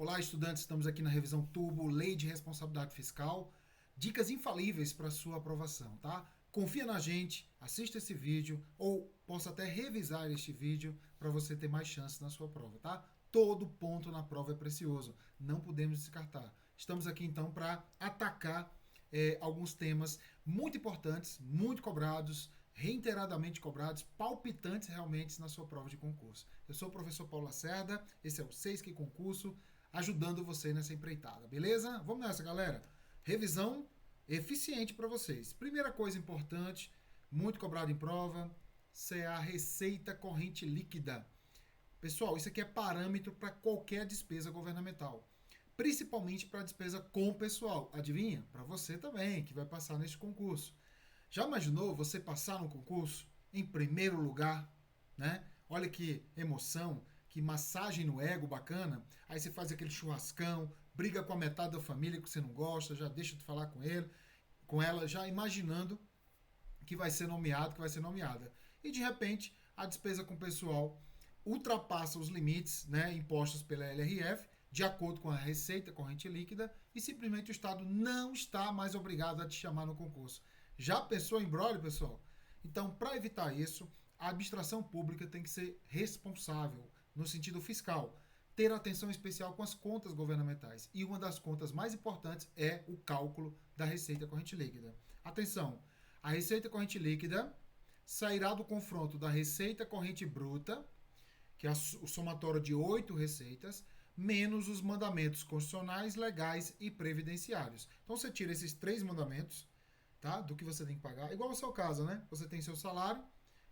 Olá, estudantes, estamos aqui na revisão Turbo, Lei de Responsabilidade Fiscal, dicas infalíveis para sua aprovação, tá? Confia na gente, assista esse vídeo ou possa até revisar este vídeo para você ter mais chances na sua prova, tá? Todo ponto na prova é precioso, não podemos descartar. Estamos aqui então para atacar alguns temas muito importantes, muito cobrados, reiteradamente cobrados, palpitantes realmente na sua prova de concurso. Eu sou o professor Paulo Lacerda, esse é o 6Q Concurso, ajudando você nessa empreitada, beleza? Vamos nessa, galera. Revisão eficiente para vocês. Primeira coisa importante, muito cobrado em prova, é a receita corrente líquida. Pessoal, isso aqui é parâmetro para qualquer despesa governamental, principalmente para despesa com pessoal. Adivinha? Para você também, que vai passar neste concurso. Já imaginou você passar no concurso em primeiro lugar, né? Olha que emoção, que massagem no ego bacana. Aí você faz aquele churrascão, briga com a metade da família que você não gosta, já deixa de falar com ele, com ela, já imaginando que vai ser nomeado, que vai ser nomeada. E de repente, a despesa com o pessoal ultrapassa os limites, né, impostos pela LRF, de acordo com a receita corrente líquida, e simplesmente o Estado não está mais obrigado a te chamar no concurso. Já pensou em imbróglio, pessoal? Então, para evitar isso, a administração pública tem que ser responsável no sentido fiscal, ter atenção especial com as contas governamentais. E uma das contas mais importantes é o cálculo da receita corrente líquida. Atenção, a receita corrente líquida sairá do confronto da receita corrente bruta, que é o somatório de 8 receitas, menos os mandamentos constitucionais, legais e previdenciários. Então você tira esses 3 mandamentos, tá? Do que você tem que pagar. Igual ao seu caso, né? Você tem seu salário,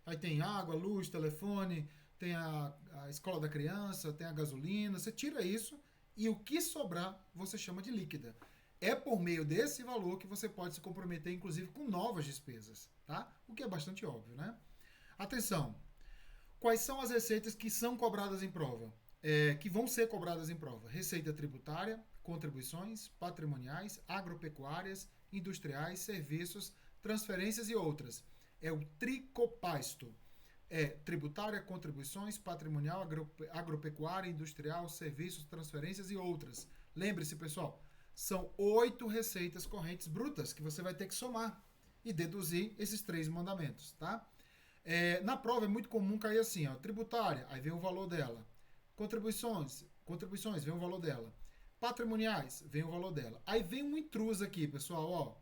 aí tem água, luz, telefone, tem a escola da criança, tem a gasolina. Você tira isso e o que sobrar você chama de líquida. É por meio desse valor que você pode se comprometer, inclusive, com novas despesas, tá? O que é bastante óbvio, né? Atenção! Quais são as receitas que são cobradas em prova? Que vão ser cobradas em prova? Receita tributária, contribuições, patrimoniais, agropecuárias, industriais, serviços, transferências e outras. É o tricopasto. É tributária, contribuições, patrimonial, agropecuária, industrial, serviços, transferências e outras. Lembre-se, pessoal, são 8 receitas correntes brutas que você vai ter que somar e deduzir esses 3 mandamentos, tá? Na prova é muito comum cair assim, ó, tributária, aí vem o valor dela. Contribuições, vem o valor dela. Patrimoniais, vem o valor dela. Aí vem um intrusa aqui, pessoal, ó.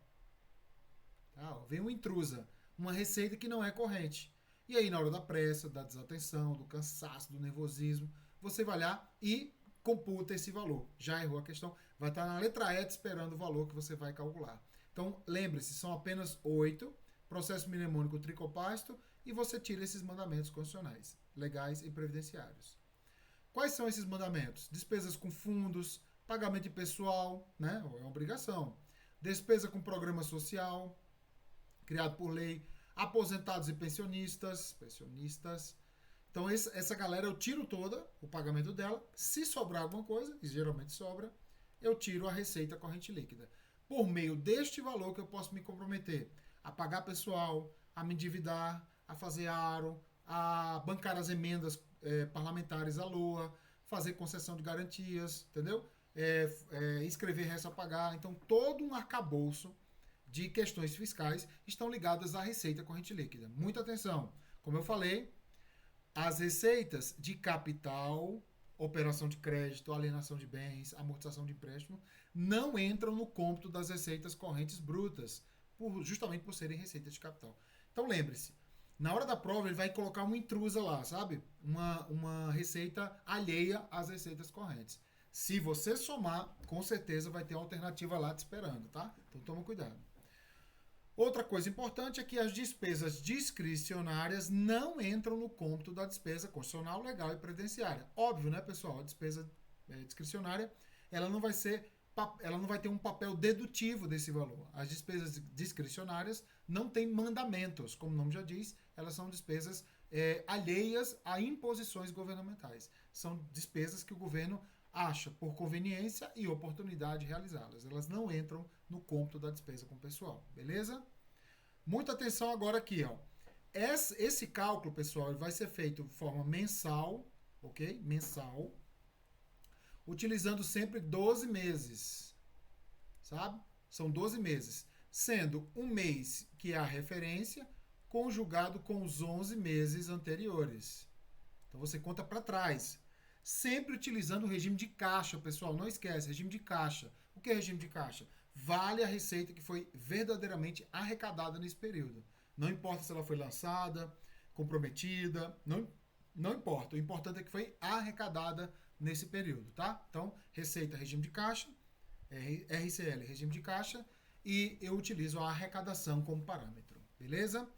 Tá, ó, vem um intrusa, uma receita que não é corrente. E aí, na hora da pressa, da desatenção, do cansaço, do nervosismo, você vai lá e computa esse valor. Já errou a questão, vai estar na letra E esperando o valor que você vai calcular. Então, lembre-se, são apenas 8, processo mnemônico tricopasto, e você tira esses mandamentos constitucionais, legais e previdenciários. Quais são esses mandamentos? Despesas com fundos, pagamento de pessoal, né? É uma obrigação. Despesa com programa social, criado por lei, aposentados e pensionistas. Então, essa galera eu tiro toda o pagamento dela. Se sobrar alguma coisa, e geralmente sobra, eu tiro a receita corrente líquida. Por meio deste valor que eu posso me comprometer a pagar pessoal, a me endividar, a fazer aro, a bancar as emendas parlamentares à LOA, fazer concessão de garantias, entendeu? Escrever resto a pagar. Então, todo um arcabouço de questões fiscais estão ligadas à receita corrente líquida. Muita atenção. Como eu falei, as receitas de capital, operação de crédito, alienação de bens, amortização de empréstimo, não entram no cômputo das receitas correntes brutas, justamente por serem receitas de capital. Então lembre-se, na hora da prova ele vai colocar uma intrusa lá, sabe? Uma receita alheia às receitas correntes. Se você somar, com certeza vai ter uma alternativa lá te esperando, tá? Então toma cuidado. Outra coisa importante é que as despesas discricionárias não entram no cômputo da despesa constitucional, legal e previdenciária. Óbvio, né, pessoal? A despesa discricionária, ela não vai ter um papel dedutivo desse valor. As despesas discricionárias não têm mandamentos, como o nome já diz, elas são despesas alheias a imposições governamentais. São despesas que o governo acha por conveniência e oportunidade de realizá-las. Elas não entram no cômputo da despesa com o pessoal, beleza? Muita atenção agora aqui, ó. Esse cálculo, pessoal, vai ser feito de forma mensal, ok? Mensal. utilizando sempre 12 meses, sabe? São 12 meses, sendo um mês que é a referência, conjugado com os 11 meses anteriores. Então você conta para trás. Sempre utilizando o regime de caixa, pessoal. Não esquece, regime de caixa. O que é regime de caixa? Vale a receita que foi verdadeiramente arrecadada nesse período. Não importa se ela foi lançada, comprometida, não importa. O importante é que foi arrecadada nesse período, tá? Então, receita, regime de caixa, RCL, regime de caixa, e eu utilizo a arrecadação como parâmetro, beleza?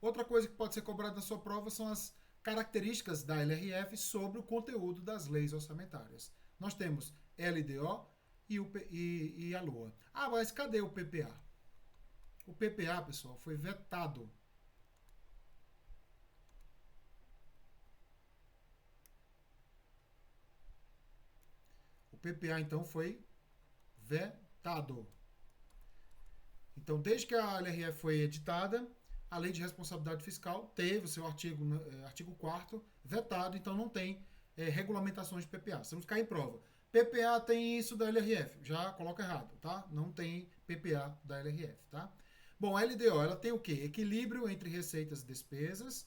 Outra coisa que pode ser cobrada na sua prova são as características da LRF sobre o conteúdo das leis orçamentárias. Nós temos LDO e a LOA. Ah, mas cadê o PPA? O PPA, pessoal, foi vetado. O PPA, então, foi vetado. Então, desde que a LRF foi editada, a Lei de Responsabilidade Fiscal teve o seu artigo 4º vetado, então não tem regulamentações de PPA. Se não cair em prova. PPA tem isso da LRF, já coloca errado, tá? Não tem PPA da LRF, tá? Bom, a LDO, ela tem o quê? Equilíbrio entre receitas e despesas,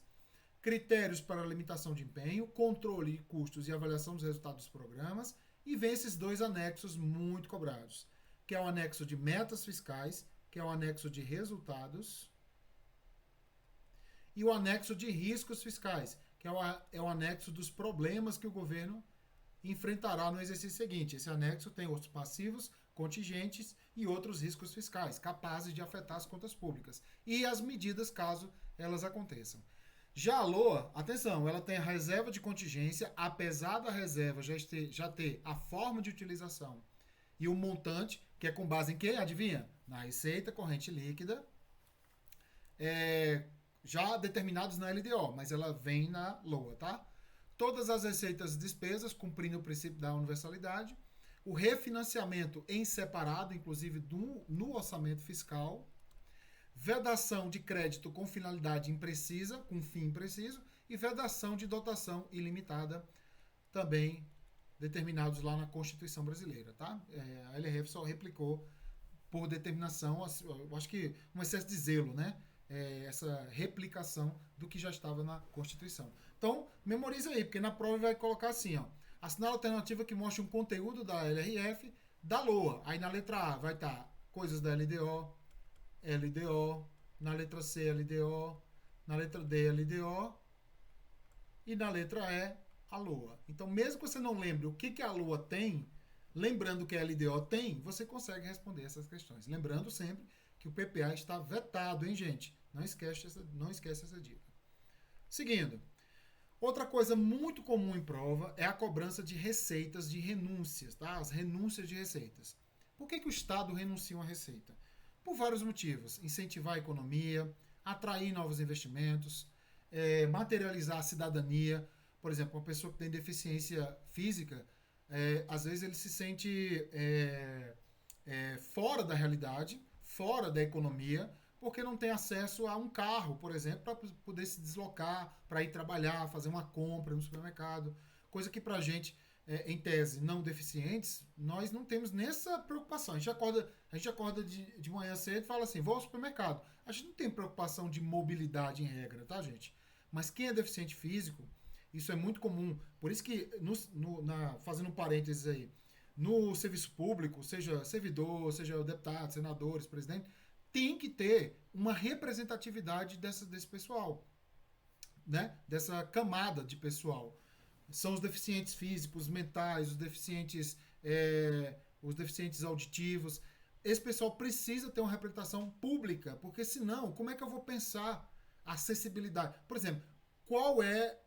critérios para limitação de empenho, controle de custos e avaliação dos resultados dos programas, e vem esses dois anexos muito cobrados, que é o anexo de metas fiscais, que é o anexo de resultados, e o anexo de riscos fiscais, que é o anexo dos problemas que o governo enfrentará no exercício seguinte. Esse anexo tem outros passivos, contingentes e outros riscos fiscais, capazes de afetar as contas públicas, e as medidas caso elas aconteçam. Já a LOA, atenção, ela tem a reserva de contingência, apesar da reserva já ter a forma de utilização e o montante, que é com base em quê? Adivinha? Na receita corrente líquida, já determinados na LDO, mas ela vem na LOA, tá? Todas as receitas e despesas, cumprindo o princípio da universalidade, o refinanciamento em separado, inclusive no orçamento fiscal, vedação de crédito com finalidade imprecisa, com fim impreciso, e vedação de dotação ilimitada, também determinados lá na Constituição Brasileira, tá? A LRF só replicou por determinação, eu acho que um excesso de zelo, né? Essa replicação do que já estava na Constituição. Então, memoriza aí, porque na prova vai colocar assim, ó, assinala a alternativa que mostra um conteúdo da LRF, da LOA. Aí na letra A vai estar coisas da LDO, na letra C, LDO, na letra D, LDO, e na letra E, a LOA. Então, mesmo que você não lembre o que a LOA tem, lembrando que a LDO tem, você consegue responder essas questões. Lembrando sempre que o PPA está vetado, hein, gente? Não esquece essa dica. Seguindo. Outra coisa muito comum em prova é a cobrança de receitas de renúncias, tá? As renúncias de receitas. Por que o Estado renuncia uma receita? Por vários motivos. Incentivar a economia, atrair novos investimentos, materializar a cidadania. Por exemplo, uma pessoa que tem deficiência física, às vezes ele se sente fora da realidade, fora da economia, porque não tem acesso a um carro, por exemplo, para poder se deslocar, para ir trabalhar, fazer uma compra no supermercado. Coisa que para a gente, em tese, não deficientes, nós não temos nessa preocupação. A gente acorda de manhã cedo e fala assim, vou ao supermercado. A gente não tem preocupação de mobilidade em regra, tá, gente? Mas quem é deficiente físico, isso é muito comum. Por isso que, fazendo um parênteses aí, no serviço público, seja servidor, seja deputado, senadores, presidente, tem que ter uma representatividade desse pessoal, né? Dessa camada de pessoal. São os deficientes físicos, mentais, os deficientes auditivos. Esse pessoal precisa ter uma representação pública, porque senão, como é que eu vou pensar a acessibilidade? Por exemplo, qual é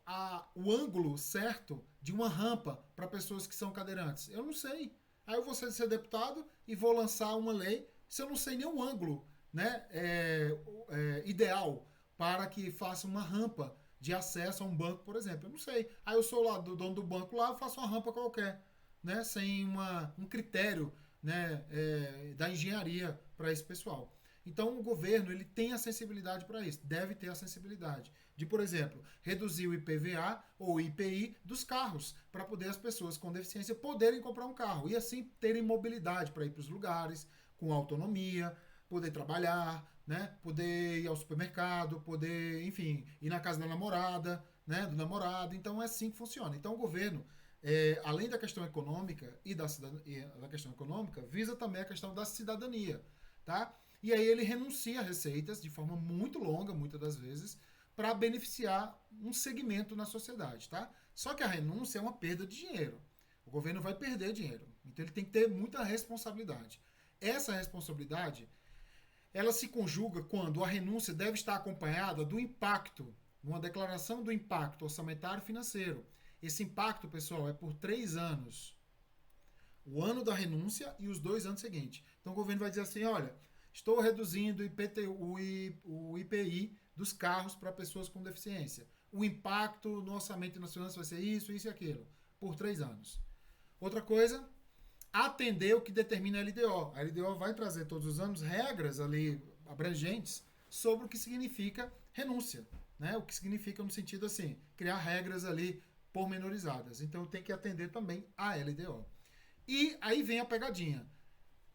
o ângulo certo de uma rampa para pessoas que são cadeirantes? Eu não sei. Aí eu vou ser deputado e vou lançar uma lei se eu não sei nenhum ângulo, né, ideal para que faça uma rampa de acesso a um banco, por exemplo. Eu não sei. Aí eu sou lá do dono do banco lá, eu faço uma rampa qualquer, né, sem um critério, né, da engenharia para esse pessoal. Então o governo ele tem a sensibilidade para isso, deve ter a sensibilidade de, por exemplo, reduzir o IPVA ou IPI dos carros, para poder as pessoas com deficiência poderem comprar um carro e assim terem mobilidade para ir para os lugares, com autonomia, poder trabalhar, né? Poder ir ao supermercado, poder, enfim, ir na casa da namorada, né? Do namorado. Então é assim que funciona. Então o governo, além da questão econômica e da questão econômica, visa também a questão da cidadania, tá? E aí ele renuncia a receitas de forma muito longa, muitas das vezes, para beneficiar um segmento na sociedade, tá? Só que a renúncia é uma perda de dinheiro. O governo vai perder dinheiro. Então ele tem que ter muita responsabilidade. Essa responsabilidade, ela se conjuga quando a renúncia deve estar acompanhada do impacto, uma declaração do impacto orçamentário e financeiro. Esse impacto, pessoal, é por 3 anos. O ano da renúncia e os 2 anos seguintes. Então o governo vai dizer assim, olha, estou reduzindo o IPI dos carros para pessoas com deficiência. O impacto no orçamento e nas finanças vai ser isso, isso e aquilo, por 3 anos. Outra coisa, atender o que determina a LDO. A LDO vai trazer todos os anos regras ali abrangentes sobre o que significa renúncia, né? O que significa no sentido assim, criar regras ali pormenorizadas. Então tem que atender também a LDO. E aí vem a pegadinha.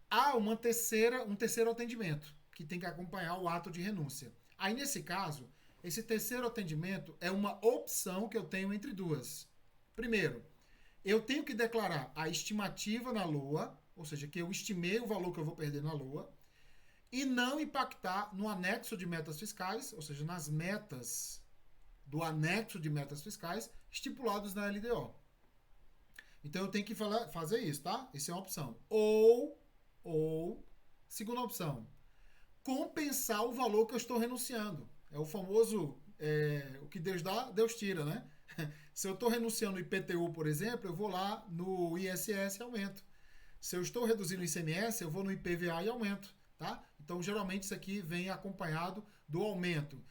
Há um terceiro atendimento que tem que acompanhar o ato de renúncia. Aí nesse caso, esse terceiro atendimento é uma opção que eu tenho entre duas. Primeiro, eu tenho que declarar a estimativa na LOA, ou seja, que eu estimei o valor que eu vou perder na LOA, e não impactar no anexo de metas fiscais, ou seja, nas metas do anexo de metas fiscais estipulados na LDO. Então eu tenho que fazer isso, tá? Isso é uma opção. Ou segunda opção, compensar o valor que eu estou renunciando. É o famoso, o que Deus dá, Deus tira, né? Se eu estou renunciando no IPTU, por exemplo, eu vou lá no ISS e aumento. Se eu estou reduzindo o ICMS, eu vou no IPVA e aumento, tá? Então, geralmente, isso aqui vem acompanhado do aumento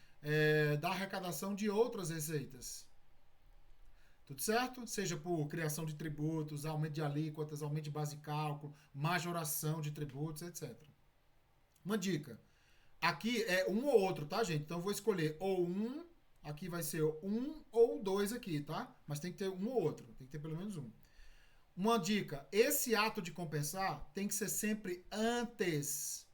da arrecadação de outras receitas. Tudo certo? Seja por criação de tributos, aumento de alíquotas, aumento de base de cálculo, majoração de tributos, etc. Uma dica. Aqui é um ou outro, tá, gente? Então eu vou escolher ou um, aqui vai ser um ou dois aqui, tá? Mas tem que ter um ou outro, tem que ter pelo menos um. Uma dica, esse ato de compensar tem que ser sempre antes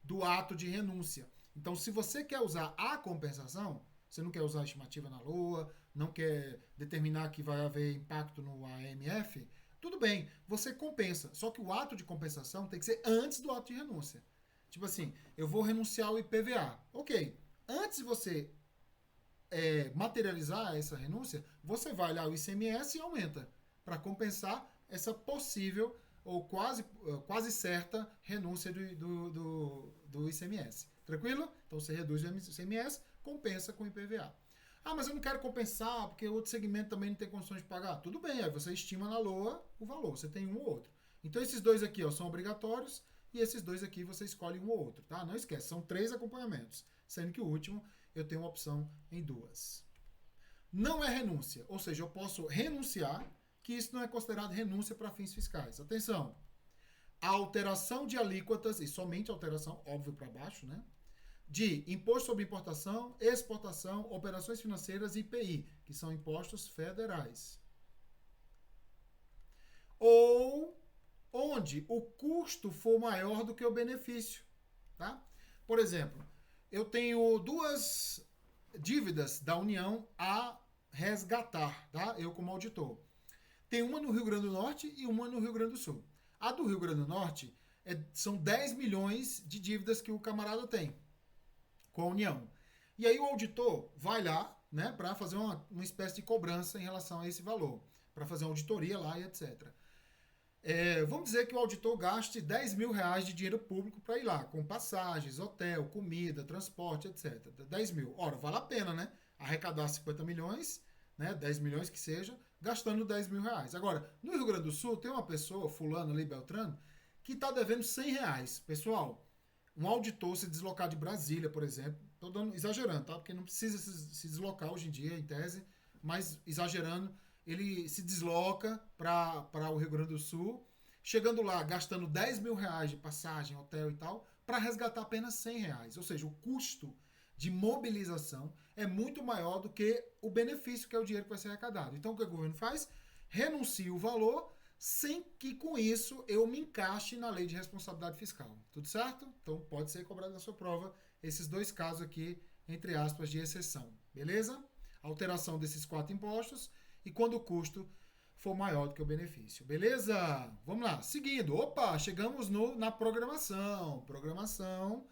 do ato de renúncia. Então, se você quer usar a compensação, você não quer usar a estimativa na LOA, não quer determinar que vai haver impacto no AMF, tudo bem, você compensa. Só que o ato de compensação tem que ser antes do ato de renúncia. Tipo assim, eu vou renunciar ao IPVA. Ok, antes de você materializar essa renúncia, você vai lá ao ICMS e aumenta, para compensar essa possível ou quase certa renúncia do ICMS. Tranquilo? Então você reduz o ICMS, compensa com o IPVA. Ah, mas eu não quero compensar porque outro segmento também não tem condições de pagar. Tudo bem, aí você estima na LOA o valor, você tem um ou outro. Então esses dois aqui são obrigatórios e esses dois aqui você escolhe um ou outro, tá? Não esquece, são 3 acompanhamentos, sendo que o último eu tenho uma opção em 2. Não é renúncia, ou seja, eu posso renunciar, que isso não é considerado renúncia para fins fiscais. Atenção, a alteração de alíquotas, e somente alteração, óbvio para baixo, né? De imposto sobre importação, exportação, operações financeiras e IPI, que são impostos federais. Ou onde o custo for maior do que o benefício, tá? Por exemplo, eu tenho 2 dívidas da União a resgatar, tá? Eu como auditor. Tem uma no Rio Grande do Norte e uma no Rio Grande do Sul. A do Rio Grande do Norte são 10 milhões de dívidas que o camarada tem com a União. E aí o auditor vai lá, né, para fazer uma espécie de cobrança em relação a esse valor, para fazer uma auditoria lá e etc. Vamos dizer que o auditor gaste 10 mil reais de dinheiro público para ir lá, com passagens, hotel, comida, transporte, etc. 10 mil. Ora, vale a pena, né? Arrecadar 50 milhões, né, 10 milhões que seja, gastando 10 mil reais. Agora, no Rio Grande do Sul, tem uma pessoa, fulano ali, Beltrano, que está devendo 100 reais. Pessoal, um auditor se deslocar de Brasília, por exemplo, estou exagerando, tá? Porque não precisa se deslocar hoje em dia, em tese, mas exagerando, ele se desloca para o Rio Grande do Sul, chegando lá, gastando 10 mil reais de passagem, hotel e tal, para resgatar apenas R$ 100. Ou seja, o custo de mobilização é muito maior do que o benefício, que é o dinheiro que vai ser arrecadado. Então, o que o governo faz? Renuncia o valor sem que, com isso, eu me encaixe na lei de responsabilidade fiscal. Tudo certo? Então, pode ser cobrado na sua prova esses dois casos aqui, entre aspas, de exceção. Beleza? Alteração desses 4 impostos e quando o custo for maior do que o benefício. Beleza? Vamos lá. Seguindo. Opa, chegamos na programação. Programação.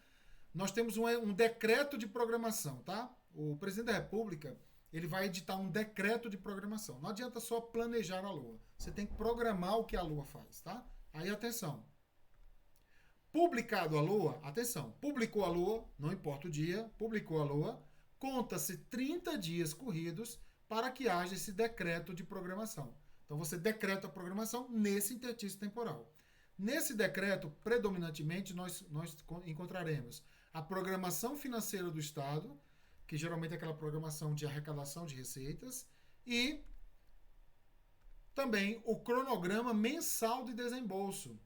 Nós temos um decreto de programação, tá? O presidente da República, ele vai editar um decreto de programação. Não adianta só planejar a Lua. Você tem que programar o que a Lua faz, tá? Aí, atenção. Publicado a Lua, atenção. Publicou a Lua, não importa o dia, publicou a Lua, conta-se 30 dias corridos para que haja esse decreto de programação. Então, você decreta a programação nesse interstício temporal. Nesse decreto, predominantemente, nós encontraremos a programação financeira do Estado, que geralmente é aquela programação de arrecadação de receitas, e também o cronograma mensal de desembolso,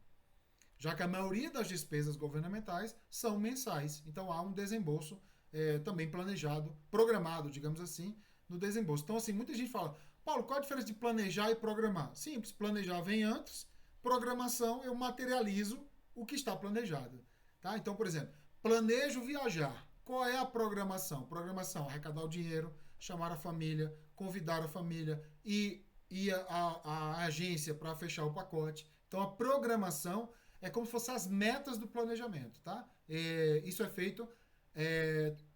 já que a maioria das despesas governamentais são mensais. Então, há um desembolso também planejado, programado, digamos assim, no desembolso. Então, assim, muita gente fala, Paulo, qual a diferença de planejar e programar? Simples, planejar vem antes, programação eu materializo o que está planejado. Tá? Então, por exemplo, planejo viajar. Qual é a programação? Programação, arrecadar o dinheiro, chamar a família, convidar a família e ir à agência para fechar o pacote. Então, a programação é como se fossem as metas do planejamento. Tá? Isso é feito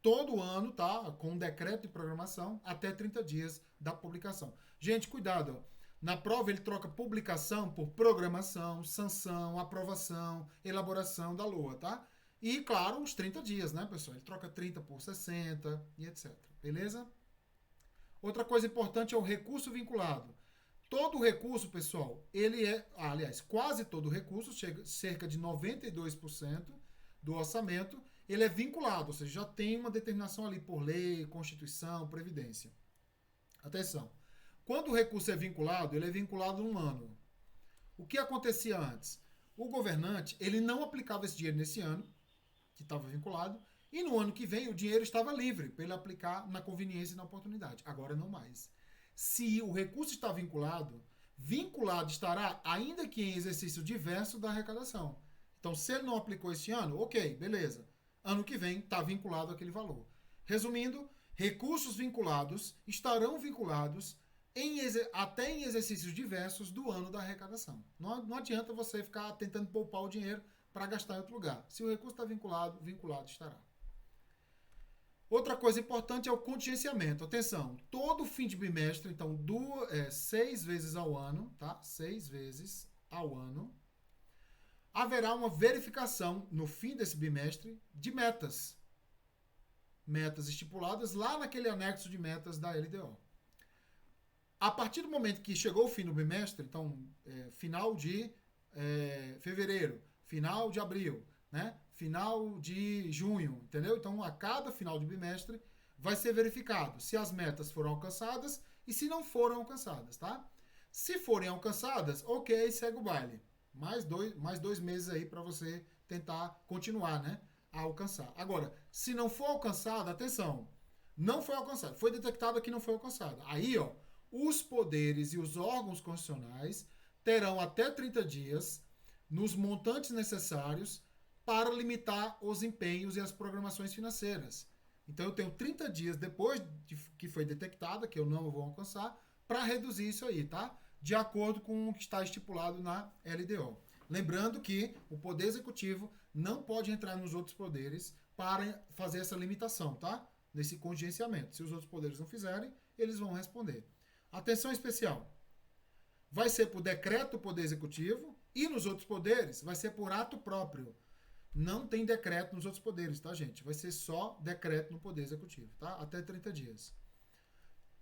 todo ano, tá? Com um decreto de programação até 30 dias da publicação. Gente, cuidado, ó. Na prova ele troca publicação por programação, sanção, aprovação, elaboração da LOA, tá? E, claro, os 30 dias, né, pessoal? Ele troca 30 por 60 e etc. Beleza? Outra coisa importante é o recurso vinculado. Todo recurso, pessoal, ele aliás, quase todo recurso, cerca de 92% do orçamento, ele é vinculado, ou seja, já tem uma determinação ali por lei, Constituição, Previdência. Atenção. Quando o recurso é vinculado, ele é vinculado um ano. O que acontecia antes? O governante, ele não aplicava esse dinheiro nesse ano, que estava vinculado, e no ano que vem o dinheiro estava livre para ele aplicar na conveniência e na oportunidade. Agora não mais. Se o recurso está vinculado estará, ainda que em exercício diverso da arrecadação. Então, se ele não aplicou esse ano, ok, beleza. Ano que vem está vinculado àquele valor. Resumindo, recursos vinculados estarão vinculados até em exercícios diversos do ano da arrecadação. Não adianta você ficar tentando poupar o dinheiro para gastar em outro lugar. Se o recurso está vinculado, vinculado estará. Outra coisa importante é o contingenciamento. Atenção, todo fim de bimestre, então 6 vezes ao ano, tá? 6 vezes ao ano, haverá uma verificação no fim desse bimestre de metas. Metas estipuladas lá naquele anexo de metas da LDO. A partir do momento que chegou o fim do bimestre, então final de fevereiro, final de abril, né? Final de junho, entendeu? Então, a cada final de bimestre vai ser verificado se as metas foram alcançadas e se não foram alcançadas, tá? Se forem alcançadas, ok, segue o baile. Mais dois meses aí para você tentar continuar, né? A alcançar. Agora, se não for alcançada, atenção, não foi alcançado, foi detectado que não foi alcançado. Aí, ó, os poderes e os órgãos constitucionais terão até 30 dias nos montantes necessários para limitar os empenhos e as programações financeiras. Então, eu tenho 30 dias depois que foi detectada, que eu não vou alcançar, para reduzir isso aí, tá? De acordo com o que está estipulado na LDO. Lembrando que o Poder Executivo não pode entrar nos outros poderes para fazer essa limitação, tá? Nesse contingenciamento. Se os outros poderes não fizerem, eles vão responder. Atenção especial. Vai ser por decreto do Poder Executivo e nos outros poderes vai ser por ato próprio. Não tem decreto nos outros poderes, tá, gente? Vai ser só decreto no Poder Executivo, tá? Até 30 dias.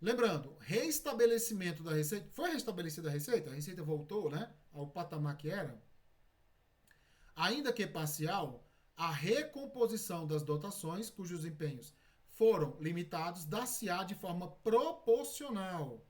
Lembrando, reestabelecimento da receita. Foi restabelecida a receita voltou, né, ao patamar que era. Ainda que parcial, a recomposição das dotações, cujos empenhos foram limitados, dar-se-á de forma proporcional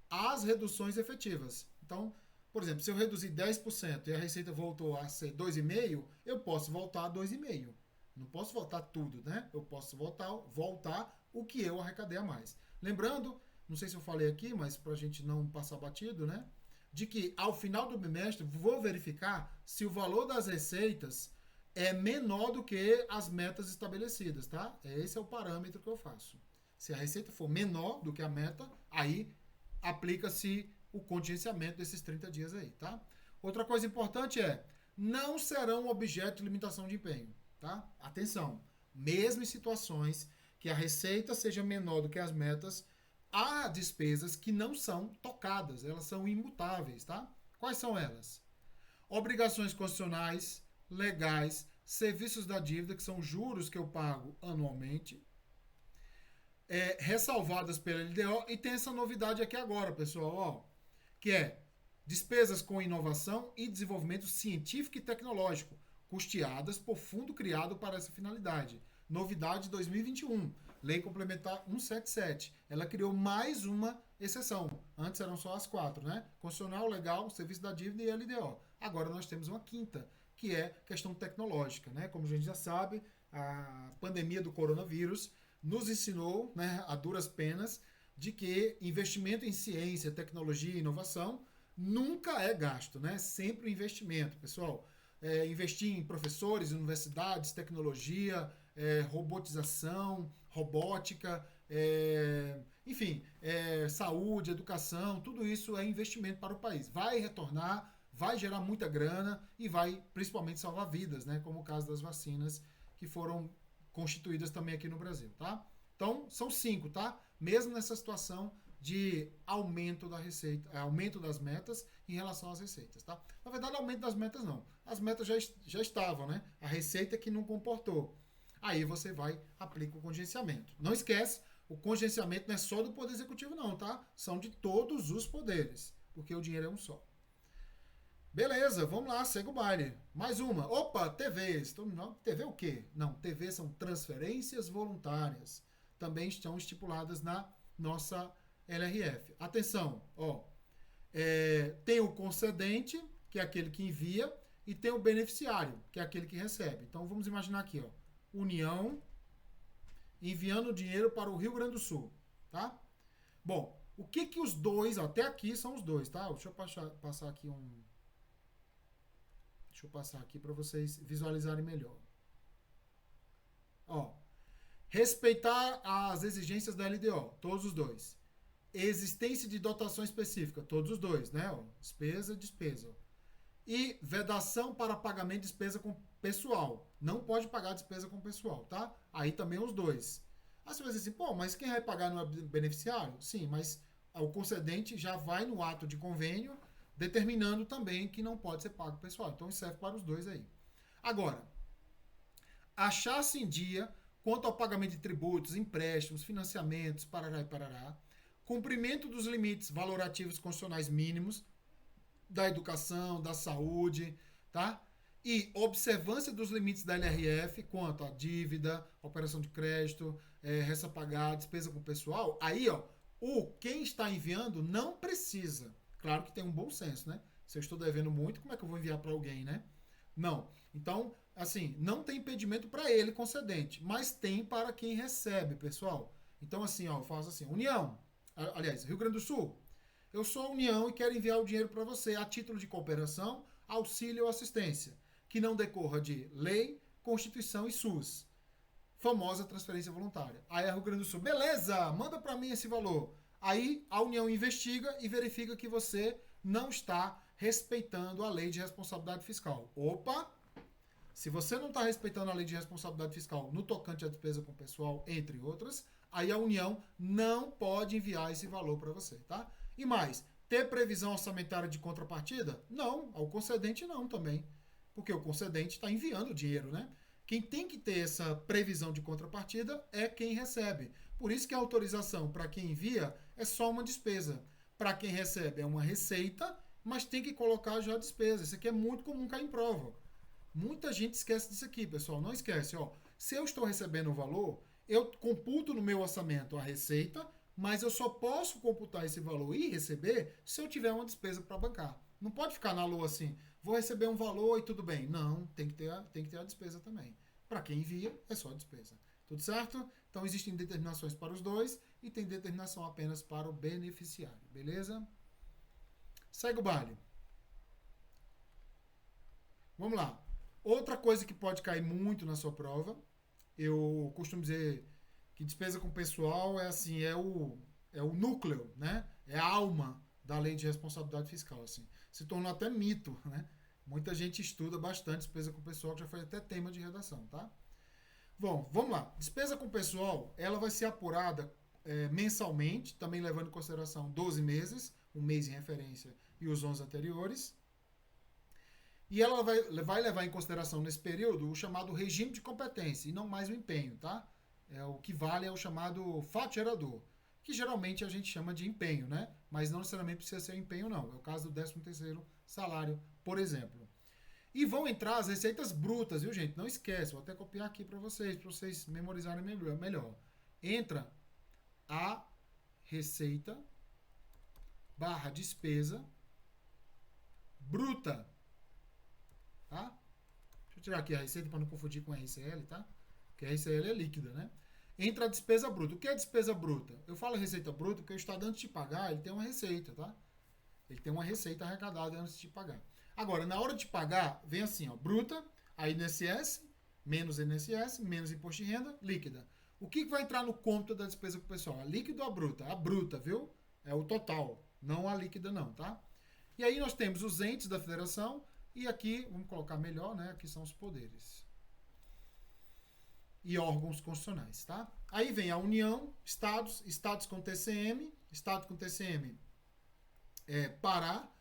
às reduções efetivas. Então, Por exemplo, se eu reduzir 10% e a receita voltou a ser 2,5%, eu posso voltar a 2,5%. Não posso voltar tudo, né? Eu posso voltar o que eu arrecadei a mais. Lembrando, não sei se eu falei aqui, mas para a gente não passar batido, né? De que ao final do bimestre vou verificar se o valor das receitas é menor do que as metas estabelecidas, tá? Esse é o parâmetro que eu faço. Se a receita for menor do que a meta, aí aplica-se o contingenciamento desses 30 dias aí, tá? Outra coisa importante é, não serão objeto de limitação de empenho, tá? Atenção, mesmo em situações que a receita seja menor do que as metas, há despesas que não são tocadas, elas são imutáveis, tá? Quais são elas? Obrigações constitucionais, legais, serviços da dívida, que são juros que eu pago anualmente, ressalvadas pela LDO, e tem essa novidade aqui agora, pessoal, ó, que é despesas com inovação e desenvolvimento científico e tecnológico, custeadas por fundo criado para essa finalidade. Novidade 2021, Lei Complementar 177. Ela criou mais uma exceção. Antes eram só as 4, né? Constitucional, legal, serviço da dívida e LDO. Agora nós temos uma quinta, que é questão tecnológica, né? Como a gente já sabe, a pandemia do coronavírus nos ensinou, né, a duras penas, de que investimento em ciência, tecnologia e inovação nunca é gasto, né? Sempre investimento, pessoal. Investir em professores, universidades, tecnologia, robotização, robótica, enfim, saúde, educação, tudo isso é investimento para o país. Vai retornar, vai gerar muita grana e vai principalmente salvar vidas, né? Como o caso das vacinas que foram constituídas também aqui no Brasil, tá? Então, são 5, tá? Mesmo nessa situação de aumento da receita, aumento das metas em relação às receitas, tá? Na verdade, aumento das metas não. As metas já estavam, né? A receita que não comportou. Aí você vai, aplica o contingenciamento. Não esquece, o contingenciamento não é só do Poder Executivo não, tá? São de todos os poderes, porque o dinheiro é um só. Beleza, vamos lá, segue o baile. Mais uma. Opa, TVs. TV o quê? Não, TV são transferências voluntárias. Também estão estipuladas na nossa LRF. Atenção, ó. Tem o concedente, que é aquele que envia, e tem o beneficiário, que é aquele que recebe. Então vamos imaginar aqui, ó. União enviando dinheiro para o Rio Grande do Sul, tá? Bom, o que os dois, até aqui são os dois, tá? Deixa eu passar aqui Deixa eu passar aqui para vocês visualizarem melhor. Ó, respeitar as exigências da LDO, todos os dois. Existência de dotação específica, todos os dois, né? Ó, despesa. E vedação para pagamento de despesa com pessoal. Não pode pagar despesa com pessoal, tá? Aí também os dois. Aí você vai dizer assim, pô, mas quem vai pagar não é beneficiário? Sim, mas o concedente já vai no ato de convênio determinando também que não pode ser pago pessoal. Então isso serve para os dois aí. Agora, achar-se em dia quanto ao pagamento de tributos, empréstimos, financiamentos, parará e parará, cumprimento dos limites valorativos constitucionais mínimos da educação, da saúde, tá? E observância dos limites da LRF quanto à dívida, operação de crédito, resta pagar, despesa com pessoal. Aí, ó, quem está enviando não precisa. Claro que tem um bom senso, né? Se eu estou devendo muito, como é que eu vou enviar para alguém, né? Não. Então, assim, não tem impedimento para ele, concedente, mas tem para quem recebe, pessoal. Então, assim, ó, eu faço assim, União, aliás, Rio Grande do Sul, eu sou a União e quero enviar o dinheiro para você a título de cooperação, auxílio ou assistência, que não decorra de lei, Constituição e SUS. Famosa transferência voluntária. Aí a Rio Grande do Sul, beleza, manda para mim esse valor. Aí a União investiga e verifica que você não está respeitando a lei de responsabilidade fiscal. Opa! Se você não está respeitando a lei de responsabilidade fiscal no tocante à despesa com pessoal, entre outras, aí a União não pode enviar esse valor para você, tá? E mais, ter previsão orçamentária de contrapartida? Não, ao concedente não também. Porque o concedente está enviando o dinheiro, né? Quem tem que ter essa previsão de contrapartida é quem recebe. Por isso que a autorização para quem envia é só uma despesa. Para quem recebe é uma receita, mas tem que colocar já a despesa. Isso aqui é muito comum cair em prova. Muita gente esquece disso aqui, pessoal. Não esquece, ó. Se eu estou recebendo o valor, eu computo no meu orçamento a receita, mas eu só posso computar esse valor e receber se eu tiver uma despesa para bancar. Não pode ficar na lua assim, vou receber um valor e tudo bem. Não, tem que ter a despesa também. Para quem envia, é só a despesa. Tudo certo? Então existem determinações para os dois e tem determinação apenas para o beneficiário. Beleza? Segue o baile. Vamos lá. Outra coisa que pode cair muito na sua prova, eu costumo dizer que despesa com pessoal é assim, é o núcleo, né? É a alma da lei de responsabilidade fiscal, assim. Se tornou até mito, né? Muita gente estuda bastante despesa com pessoal, que já foi até tema de redação, tá? Bom, vamos lá. Despesa com pessoal, ela vai ser apurada mensalmente, também levando em consideração 12 meses, um mês em referência e os 11 anteriores. E ela vai levar em consideração nesse período o chamado regime de competência e não mais o empenho, tá? O que vale é o chamado fato gerador, que geralmente a gente chama de empenho, né? Mas não necessariamente precisa ser empenho, não. É o caso do 13º salário, por exemplo. E vão entrar as receitas brutas, viu, gente? Não esquece, vou até copiar aqui para vocês memorizarem melhor. Entra a receita barra despesa bruta, tá? Deixa eu tirar aqui a receita para não confundir com a RCL, tá? Porque a RCL é líquida, né? Entra a despesa bruta. O que é despesa bruta? Eu falo receita bruta porque o Estado, antes de pagar, ele tem uma receita, tá? Ele tem uma receita arrecadada antes de pagar. Agora, na hora de pagar, vem assim, ó, bruta, a INSS, menos imposto de renda, líquida. O que vai entrar no cômputo da despesa com o pessoal? A líquida ou a bruta? A bruta, viu? É o total, não a líquida não, tá? E aí nós temos os entes da federação e aqui, vamos colocar melhor, né? Aqui são os poderes e órgãos constitucionais, tá? Aí vem a União, estados com TCM, estado com TCM Pará,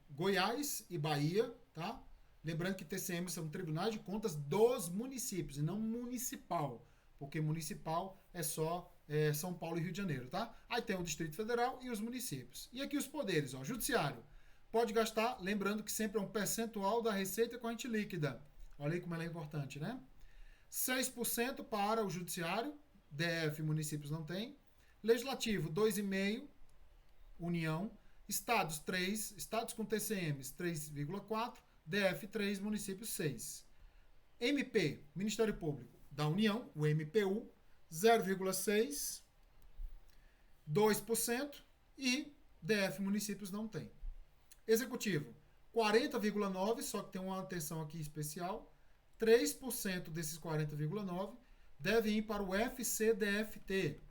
Goiás e Bahia, tá? Lembrando que TCM são tribunais de contas dos municípios e não municipal, porque municipal é só São Paulo e Rio de Janeiro, tá? Aí tem o Distrito Federal e os municípios. E aqui os poderes, ó, Judiciário. Pode gastar, lembrando que sempre é um percentual da receita corrente líquida. Olha aí como ela é importante, né? 6% para o Judiciário, DF municípios não tem. Legislativo, 2,5%, União. Estados, 3%, estados com TCMs, 3,4%, DF, 3%, municípios, 6%. MP, Ministério Público da União, o MPU, 0,6%, 2% e DF municípios não tem. Executivo, 40,9%, só que tem uma atenção aqui especial, 3% desses 40,9% devem ir para o FCDFT,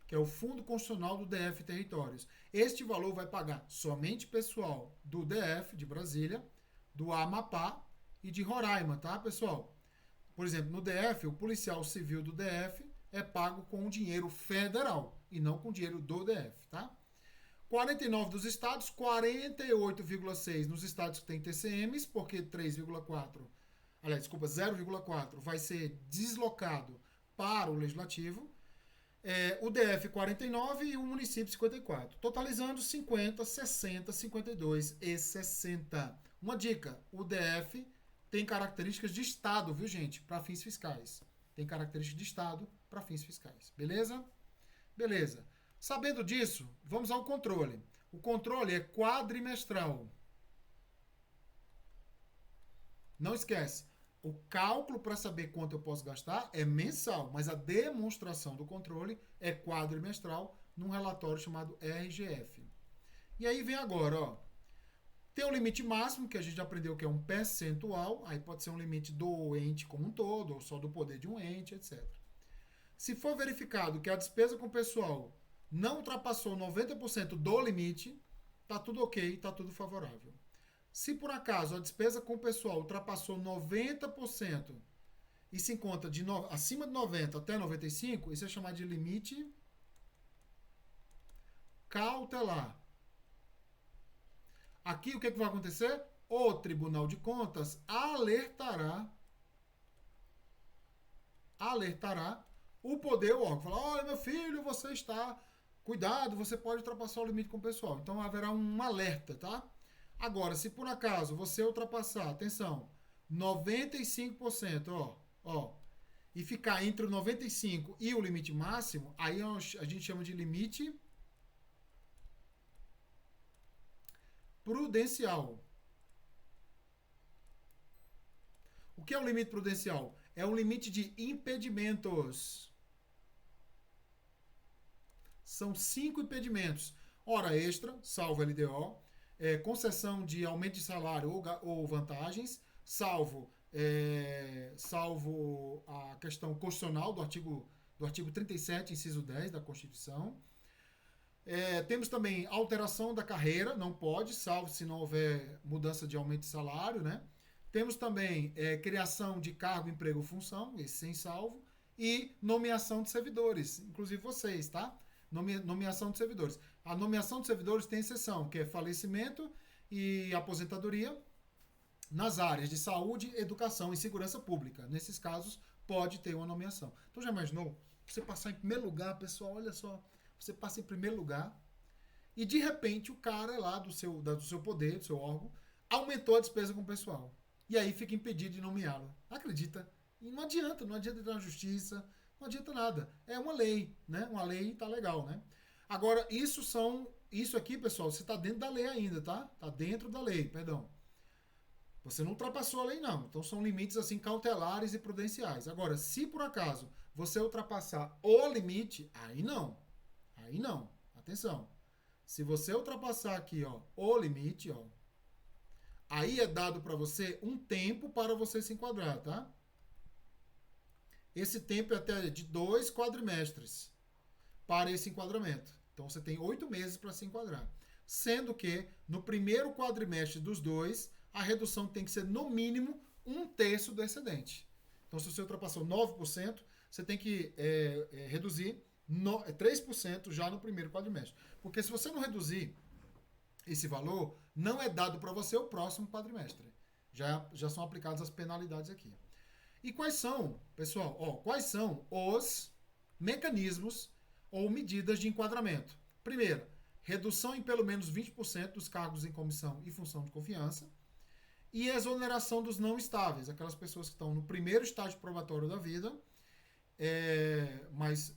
que é o Fundo Constitucional do DF Territórios. Este valor vai pagar somente pessoal do DF, de Brasília, do Amapá e de Roraima, tá, pessoal? Por exemplo, no DF, o policial civil do DF é pago com dinheiro federal e não com dinheiro do DF, tá? 49 dos estados, 48,6 nos estados que tem TCMs, porque 0,4 vai ser deslocado para o legislativo. O DF 49 e o município 54. Totalizando 50, 60, 52 e 60. Uma dica, o DF tem características de estado, viu, gente? Para fins fiscais. Tem características de estado para fins fiscais. Beleza? Beleza. Sabendo disso, vamos ao controle. O controle é quadrimestral. Não esquece, o cálculo para saber quanto eu posso gastar é mensal, mas a demonstração do controle é quadrimestral num relatório chamado RGF. E aí vem agora, ó. Tem o limite máximo, que a gente aprendeu que é um percentual, aí pode ser um limite do ente como um todo, ou só do poder de um ente, etc. Se for verificado que a despesa com o pessoal não ultrapassou 90% do limite, tá tudo ok, tá tudo favorável. Se por acaso a despesa com o pessoal ultrapassou 90% e se encontra acima de 90 até 95, isso é chamado de limite cautelar. Aqui o que vai acontecer? O Tribunal de Contas alertará o poder, o órgão. Fala, olha, meu filho, você está... Cuidado, você pode ultrapassar o limite com o pessoal. Então haverá um alerta, tá? Agora, se por acaso você ultrapassar, atenção, 95%, e ficar entre o 95% e o limite máximo, aí a gente chama de limite prudencial. O que é o limite prudencial? É um limite de impedimentos. São 5 impedimentos. Hora extra, salvo LDO, concessão de aumento de salário ou vantagens, salvo a questão constitucional do artigo 37, inciso 10 da Constituição. Temos também alteração da carreira, não pode, salvo se não houver mudança de aumento de salário, né? Temos também criação de cargo, emprego ou função, esse sem salvo, e nomeação de servidores, inclusive vocês, tá? Nomeação de servidores. A nomeação de servidores tem exceção, que é falecimento e aposentadoria nas áreas de saúde, educação e segurança pública. Nesses casos, pode ter uma nomeação. Então já imaginou? Você passar em primeiro lugar, pessoal, olha só, você passa em primeiro lugar e de repente o cara lá do seu poder, do seu órgão, aumentou a despesa com o pessoal. E aí fica impedido de nomeá-lo. Acredita? E não adianta entrar na justiça, não adianta nada. É uma lei, né? Uma lei tá legal, né? Agora, isso aqui, pessoal, você tá dentro da lei ainda, tá? Tá dentro da lei, perdão. Você não ultrapassou a lei, não. Então são limites assim cautelares e prudenciais. Agora, se por acaso você ultrapassar o limite, aí não. Aí não. Atenção. Se você ultrapassar aqui, ó, o limite, ó, aí é dado para você um tempo para você se enquadrar, tá? Esse tempo é até de 2 quadrimestres para esse enquadramento. Então você tem 8 meses para se enquadrar. Sendo que no primeiro quadrimestre dos 2, a redução tem que ser no mínimo 1/3 do excedente. Então se você ultrapassou 9%, você tem que reduzir 3% já no primeiro quadrimestre. Porque se você não reduzir esse valor, não é dado para você o próximo quadrimestre. Já são aplicadas as penalidades aqui. E quais são, pessoal, quais são os mecanismos ou medidas de enquadramento? Primeiro, redução em pelo menos 20% dos cargos em comissão e função de confiança e exoneração dos não estáveis, aquelas pessoas que estão no primeiro estágio probatório da vida, mas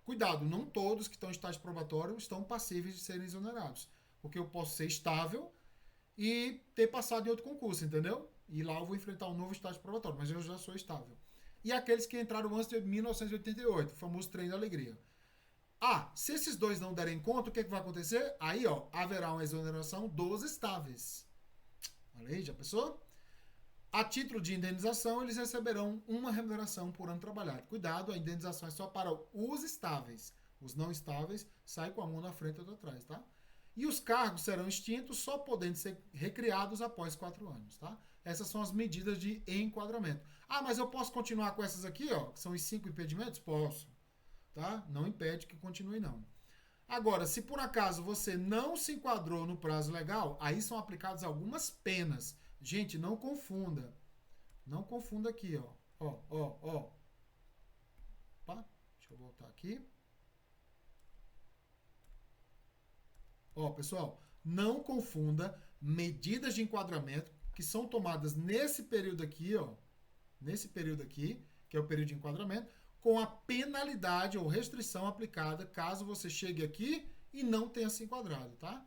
cuidado, não todos que estão em estágio probatório estão passíveis de serem exonerados, porque eu posso ser estável e ter passado em outro concurso, entendeu? E lá eu vou enfrentar um novo estágio probatório, mas eu já sou estável. E aqueles que entraram antes de 1988, o famoso trem da alegria. Se esses dois não derem conta, o que vai acontecer? Aí, haverá uma exoneração dos estáveis. Olha aí, já pensou? A título de indenização, eles receberão uma remuneração por ano trabalhado. Cuidado, a indenização é só para os estáveis. Os não estáveis saem com a mão na frente e outra atrás, tá? E os cargos serão extintos, só podendo ser recriados após 4 anos, tá? Essas são as medidas de enquadramento. Mas eu posso continuar com essas aqui, que são os 5 impedimentos? Posso, tá? Não impede que continue, não. Agora, se por acaso você não se enquadrou no prazo legal, aí são aplicadas algumas penas. Gente, não confunda. Não confunda aqui, ó. Opa, deixa eu voltar aqui. Pessoal, não confunda medidas de enquadramento que são tomadas nesse período aqui, nesse período aqui, que é o período de enquadramento, com a penalidade ou restrição aplicada caso você chegue aqui e não tenha se enquadrado, tá?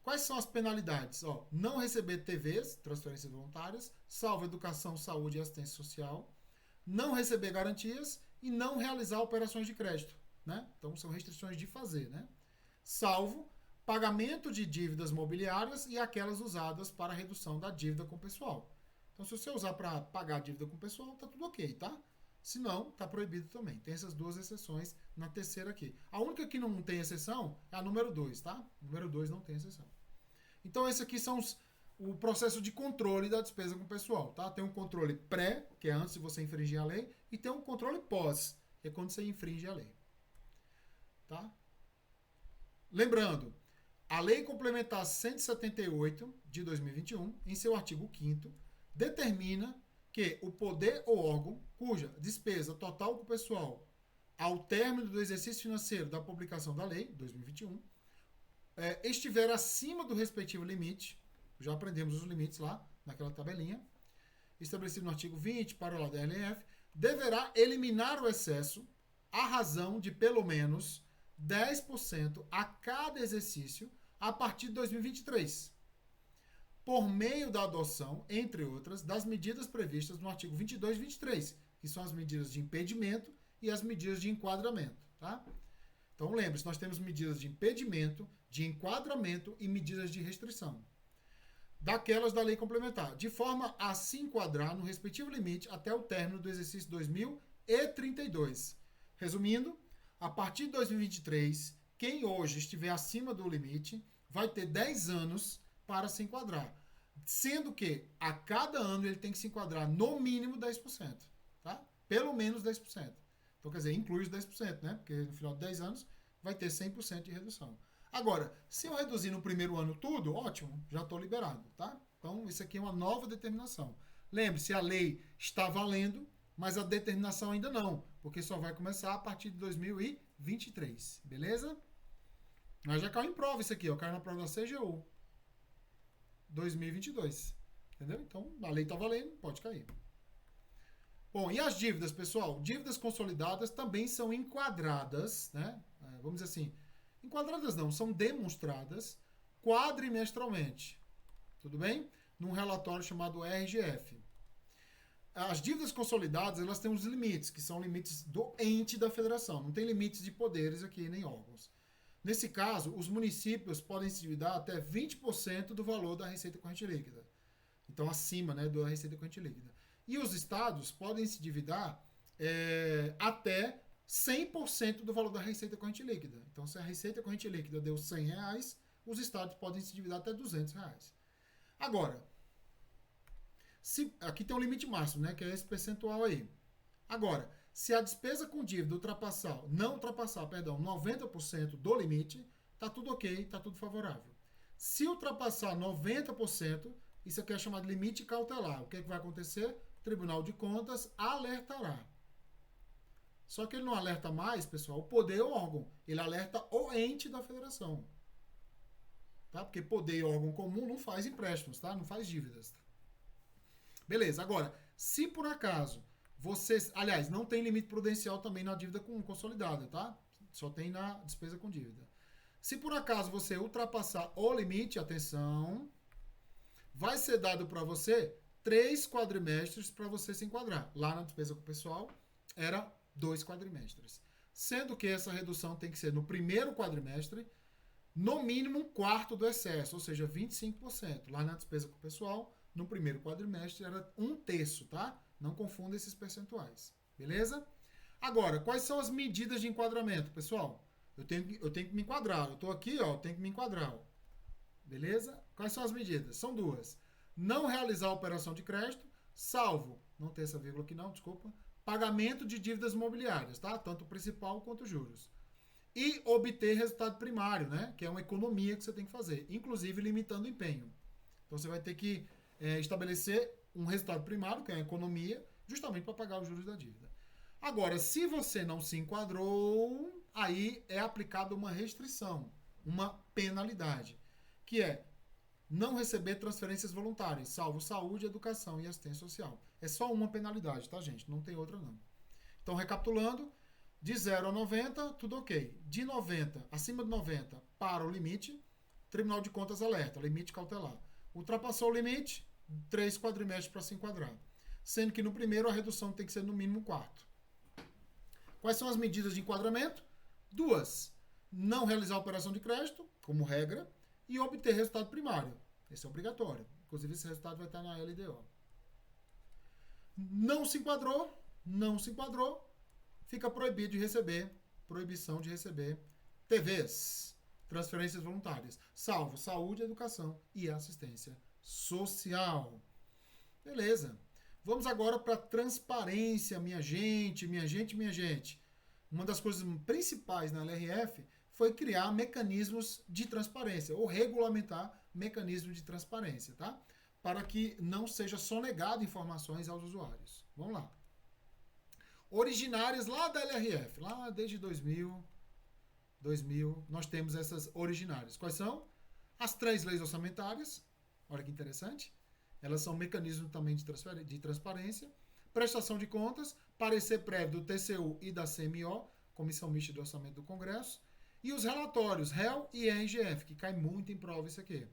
Quais são as penalidades? Não receber TVs, transferências voluntárias, salvo educação, saúde e assistência social, não receber garantias e não realizar operações de crédito, né? Então são restrições de fazer, né? Salvo pagamento de dívidas mobiliárias e aquelas usadas para a redução da dívida com o pessoal. Então, se você usar para pagar a dívida com o pessoal, tá tudo ok, tá? Se não, tá proibido também. Tem essas 2 exceções na terceira aqui. A única que não tem exceção é a número 2, tá? Número 2 não tem exceção. Então, esse aqui são o processo de controle da despesa com o pessoal, tá? Tem um controle pré, que é antes de você infringir a lei, e tem um controle pós, que é quando você infringe a lei. Tá? Lembrando, a Lei Complementar 178 de 2021, em seu artigo 5º, determina que o poder ou órgão cuja despesa total com o pessoal ao término do exercício financeiro da publicação da lei, 2021, estiver acima do respectivo limite, já aprendemos os limites lá, naquela tabelinha, estabelecido no artigo 20, parágrafo da LF, deverá eliminar o excesso à razão de pelo menos 10% a cada exercício a partir de 2023. por meio da adoção, entre outras, das medidas previstas no artigo 22 e 23, que são as medidas de impedimento e as medidas de enquadramento, tá? Então, lembre-se, nós temos medidas de impedimento, de enquadramento e medidas de restrição daquelas da lei complementar, de forma a se enquadrar no respectivo limite até o término do exercício 2032. Resumindo, a partir de 2023, quem hoje estiver acima do limite vai ter 10 anos para se enquadrar, sendo que a cada ano ele tem que se enquadrar no mínimo 10%, tá? Pelo menos 10%. Então, quer dizer, inclui os 10%, né? Porque no final de 10 anos vai ter 100% de redução. Agora, se eu reduzir no primeiro ano tudo, ótimo, já estou liberado, tá? Então, isso aqui é uma nova determinação. Lembre-se, a lei está valendo, mas a determinação ainda não, porque só vai começar a partir de 2023, beleza? Mas já caiu em prova isso aqui, ó, caiu na prova da CGU 2022, entendeu? Então, a lei está valendo, pode cair. Bom, e as dívidas, pessoal? Dívidas consolidadas também são enquadradas, né? Vamos dizer assim, enquadradas não, são demonstradas quadrimestralmente, tudo bem? Num relatório chamado RGF. As dívidas consolidadas, elas têm uns limites, que são limites do ente da federação, não tem limites de poderes aqui, nem órgãos. Nesse caso, os municípios podem se endividar até 20% do valor da receita corrente líquida. Então, acima, né, da receita corrente líquida. E os estados podem se endividar até 100% do valor da receita corrente líquida. Então, se a receita corrente líquida deu R$100, os estados podem se endividar até R$200. Agora, aqui tem um limite máximo, né, que é esse percentual aí. Agora, se a despesa com dívida não ultrapassar 90% do limite, tá tudo ok, tá tudo favorável. Se ultrapassar 90%, isso aqui é chamado de limite cautelar. O que é que vai acontecer? O Tribunal de Contas alertará. Só que ele não alerta mais, pessoal, o poder e o órgão. Ele alerta o ente da federação. Tá? Porque poder e órgão comum não faz empréstimos, tá? Não faz dívidas. Beleza, agora, se por acaso vocês... Aliás, não tem limite prudencial também na dívida consolidada, tá? Só tem na despesa com dívida. Se por acaso você ultrapassar o limite, atenção, vai ser dado para você 3 quadrimestres para você se enquadrar. Lá na despesa com o pessoal, era 2 quadrimestres. Sendo que essa redução tem que ser no primeiro quadrimestre, no mínimo 1/4 do excesso, ou seja, 25%. Lá na despesa com o pessoal, no primeiro quadrimestre, era 1/3, tá? Não confunda esses percentuais. Beleza? Agora, quais são as medidas de enquadramento, pessoal? Eu tenho que me enquadrar. Eu estou aqui, ó, eu tenho que me enquadrar. Ó. Beleza? Quais são as medidas? São 2. Não realizar a operação de crédito, salvo, não tem essa vírgula aqui não, desculpa, pagamento de dívidas mobiliárias, tá? Tanto o principal quanto os juros. E obter resultado primário, né? Que é uma economia que você tem que fazer, inclusive limitando o empenho. Então você vai ter que estabelecer um resultado primário, que é a economia, justamente para pagar os juros da dívida. Agora, se você não se enquadrou, aí é aplicada uma restrição, uma penalidade, que é não receber transferências voluntárias, salvo saúde, educação e assistência social. É só uma penalidade, tá, gente? Não tem outra, não. Então, recapitulando, de 0 a 90, tudo ok. De 90, acima de 90, para o limite, Tribunal de Contas alerta, limite cautelar. Ultrapassou o limite, 3 quadrimestres para se enquadrar. Sendo que no primeiro a redução tem que ser no mínimo 4. Quais são as medidas de enquadramento? 2. Não realizar a operação de crédito, como regra, e obter resultado primário. Esse é obrigatório. Inclusive, esse resultado vai estar na LDO. Não se enquadrou, fica proibido de receber, proibição de receber TVs, transferências voluntárias, salvo saúde, educação e assistência social. Beleza. Vamos agora para transparência, minha gente. Uma das coisas principais na LRF foi criar mecanismos de transparência, ou regulamentar mecanismos de transparência, tá? Para que não seja sonegado informações aos usuários. Vamos lá. Originárias lá da LRF, lá desde 2000, nós temos essas originárias. Quais são? As 3 leis orçamentárias, olha que interessante. Elas são mecanismos também de transparência. Prestação de contas, parecer prévio do TCU e da CMO, Comissão Mista de Orçamento do Congresso, e os relatórios, REL e RGF, que cai muito em prova isso aqui.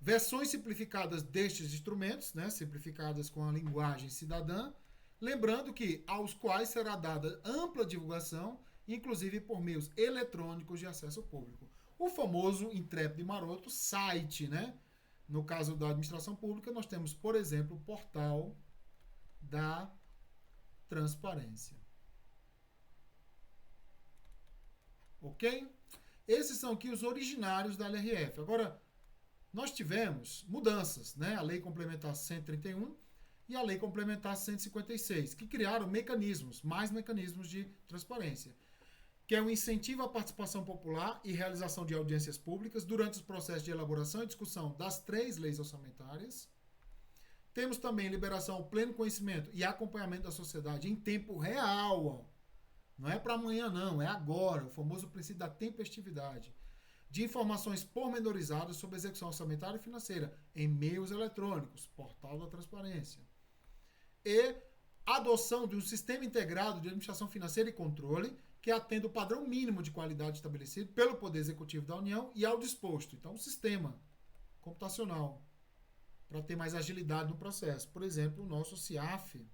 Versões simplificadas destes instrumentos, né, simplificadas com a linguagem cidadã, lembrando que aos quais será dada ampla divulgação, inclusive por meios eletrônicos de acesso público. O famoso intrépido e maroto site, né? No caso da administração pública, nós temos, por exemplo, o portal da transparência. Ok? Esses são aqui os originários da LRF. Agora, nós tivemos mudanças, né? A Lei Complementar 131 e a Lei Complementar 156, que criaram mecanismos, mais mecanismos de transparência, que é o incentivo à participação popular e realização de audiências públicas durante os processos de elaboração e discussão das 3 leis orçamentárias. Temos também liberação ao pleno conhecimento e acompanhamento da sociedade em tempo real. Não é para amanhã, não, é agora, o famoso princípio da tempestividade. De informações pormenorizadas sobre a execução orçamentária e financeira em meios eletrônicos, portal da transparência. E adoção de um sistema integrado de administração financeira e controle que atenda o padrão mínimo de qualidade estabelecido pelo Poder Executivo da União e ao disposto. Então, um sistema computacional para ter mais agilidade no processo. Por exemplo, o nosso CIAF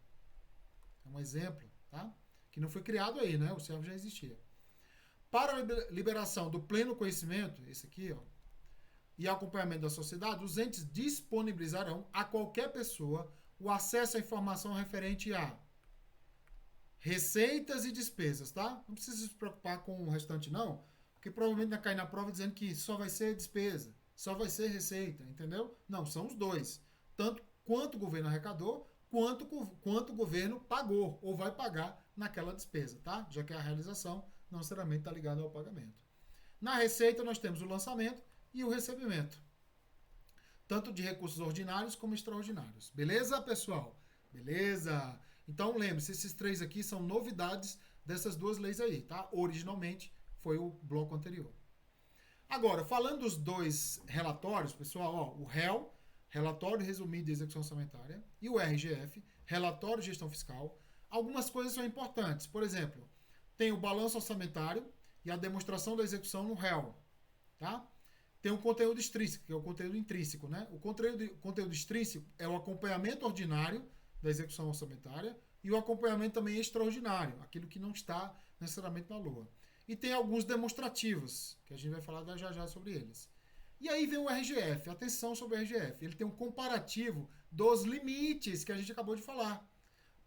é um exemplo, tá? Que não foi criado aí, né? O CIAF já existia. Para a liberação do pleno conhecimento, esse aqui, ó, e acompanhamento da sociedade, os entes disponibilizarão a qualquer pessoa o acesso à informação referente a receitas e despesas, tá? Não precisa se preocupar com o restante, não, porque provavelmente vai cair na prova dizendo que só vai ser despesa, só vai ser receita, entendeu? Não, são os dois. Tanto quanto o governo arrecadou, quanto o governo pagou ou vai pagar naquela despesa, tá? Já que a realização não necessariamente está ligada ao pagamento. Na receita, nós temos o lançamento e o recebimento, tanto de recursos ordinários como extraordinários. Beleza, pessoal? Beleza? Então, lembre-se, esses 3 aqui são novidades dessas 2 leis aí, tá? Originalmente, foi o bloco anterior. Agora, falando dos 2 relatórios, pessoal, ó, o REL, Relatório Resumido de Execução Orçamentária, e o RGF, Relatório de Gestão Fiscal, algumas coisas são importantes. Por exemplo, tem o balanço orçamentário e a demonstração da execução no REL, tá? Tem o conteúdo extrínseco, que é o conteúdo intrínseco, né? O conteúdo extrínseco é o acompanhamento ordinário da execução orçamentária e o acompanhamento também extraordinário, aquilo que não está necessariamente na LOA. E tem alguns demonstrativos, que a gente vai falar já já sobre eles. E aí vem o RGF, atenção sobre o RGF, ele tem um comparativo dos limites que a gente acabou de falar,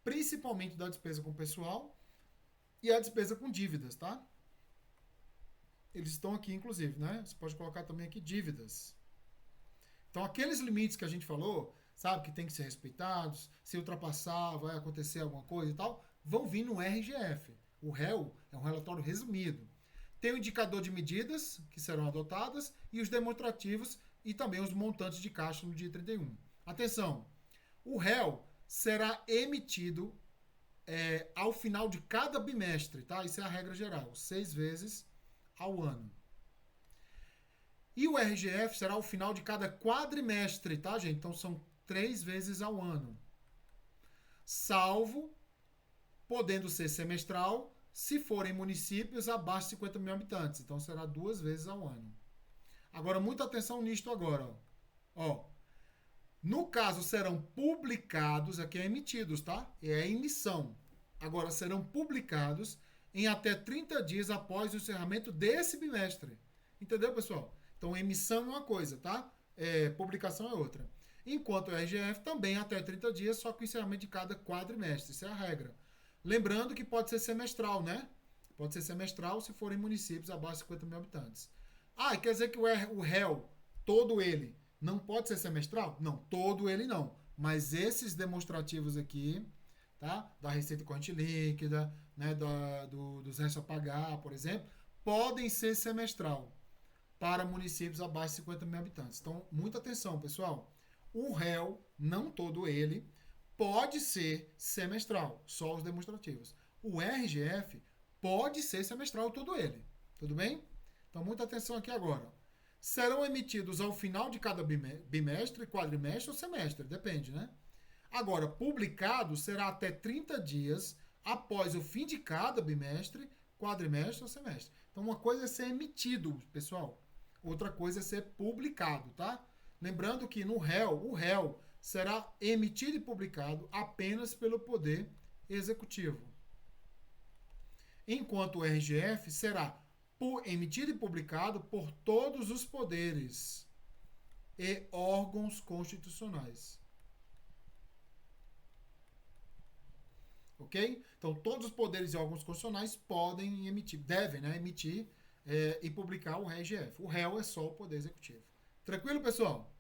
principalmente da despesa com pessoal e a despesa com dívidas, tá? Eles estão aqui, inclusive, né? Você pode colocar também aqui dívidas. Então, aqueles limites que a gente falou, sabe, que tem que ser respeitados, se ultrapassar, vai acontecer alguma coisa e tal, vão vir no RGF. O REL é um relatório resumido. Tem o indicador de medidas que serão adotadas e os demonstrativos e também os montantes de caixa no dia 31. Atenção, o REL será emitido ao final de cada bimestre, tá? Isso é a regra geral, 6 vezes ao ano. E o RGF será ao final de cada quadrimestre, tá, gente? Então são 3 vezes ao ano. Salvo podendo ser semestral, se forem municípios abaixo de 50 mil habitantes. Então será 2 vezes ao ano. Agora, muita atenção nisto agora. Ó. No caso, serão publicados, aqui é emitidos, tá? É a emissão. Agora, serão publicados em até 30 dias após o encerramento desse bimestre. Entendeu, pessoal? Então, emissão é uma coisa, tá? Publicação é outra. Enquanto o RGF também até 30 dias, só com o encerramento de cada quadrimestre. Isso é a regra. Lembrando que pode ser semestral, né? Pode ser semestral se forem municípios abaixo de 50 mil habitantes. Ah, quer dizer que o REL, todo ele, não pode ser semestral? Não, todo ele não. Mas esses demonstrativos aqui, tá? Da receita corrente líquida, né? Dos restos a pagar, por exemplo, podem ser semestral para municípios abaixo de 50 mil habitantes. Então, muita atenção, pessoal. O REL, não todo ele, pode ser semestral, só os demonstrativos. O RGF pode ser semestral todo ele. Tudo bem? Então, muita atenção aqui agora. Serão emitidos ao final de cada bimestre, quadrimestre ou semestre, depende, né? Agora, publicado será até 30 dias após o fim de cada bimestre, quadrimestre ou semestre. Então, uma coisa é ser emitido, pessoal. Outra coisa é ser publicado, tá? Lembrando que no réu, o réu será emitido e publicado apenas pelo Poder Executivo. Enquanto o RGF será emitido e publicado por todos os poderes e órgãos constitucionais. Ok? Então, todos os poderes e órgãos constitucionais podem emitir, devem, né, emitir e publicar o RGF. O réu é só o Poder Executivo. Tranquilo, pessoal?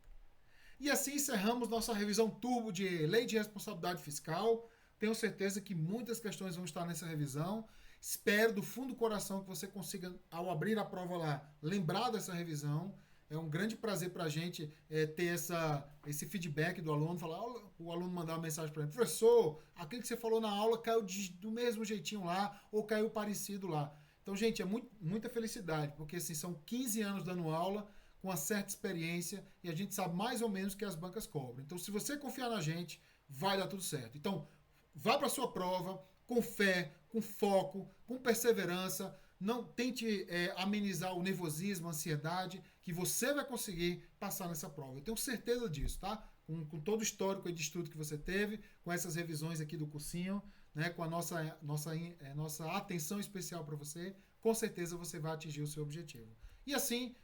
E assim encerramos nossa revisão turbo de Lei de Responsabilidade Fiscal. Tenho certeza que muitas questões vão estar nessa revisão. Espero do fundo do coração que você consiga, ao abrir a prova lá, lembrar dessa revisão. É um grande prazer para a gente ter esse feedback do aluno, falar, o aluno mandar uma mensagem para mim, professor, aquilo que você falou na aula caiu do mesmo jeitinho lá, ou caiu parecido lá. Então, gente, é muita felicidade, porque assim, são 15 anos dando aula, com uma certa experiência, e a gente sabe mais ou menos o que as bancas cobram. Então, se você confiar na gente, vai dar tudo certo. Então, vá para a sua prova com fé, com foco, com perseverança. Não tente amenizar o nervosismo, a ansiedade, que você vai conseguir passar nessa prova. Eu tenho certeza disso, tá? Com todo o histórico de estudo que você teve, com essas revisões aqui do cursinho, né, com a nossa atenção especial para você, com certeza você vai atingir o seu objetivo. E assim,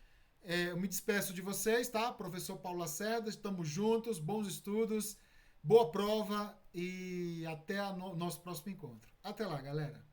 eu me despeço de vocês, tá? Professor Paulo Lacerda, estamos juntos, bons estudos, boa prova e até o nosso próximo encontro. Até lá, galera!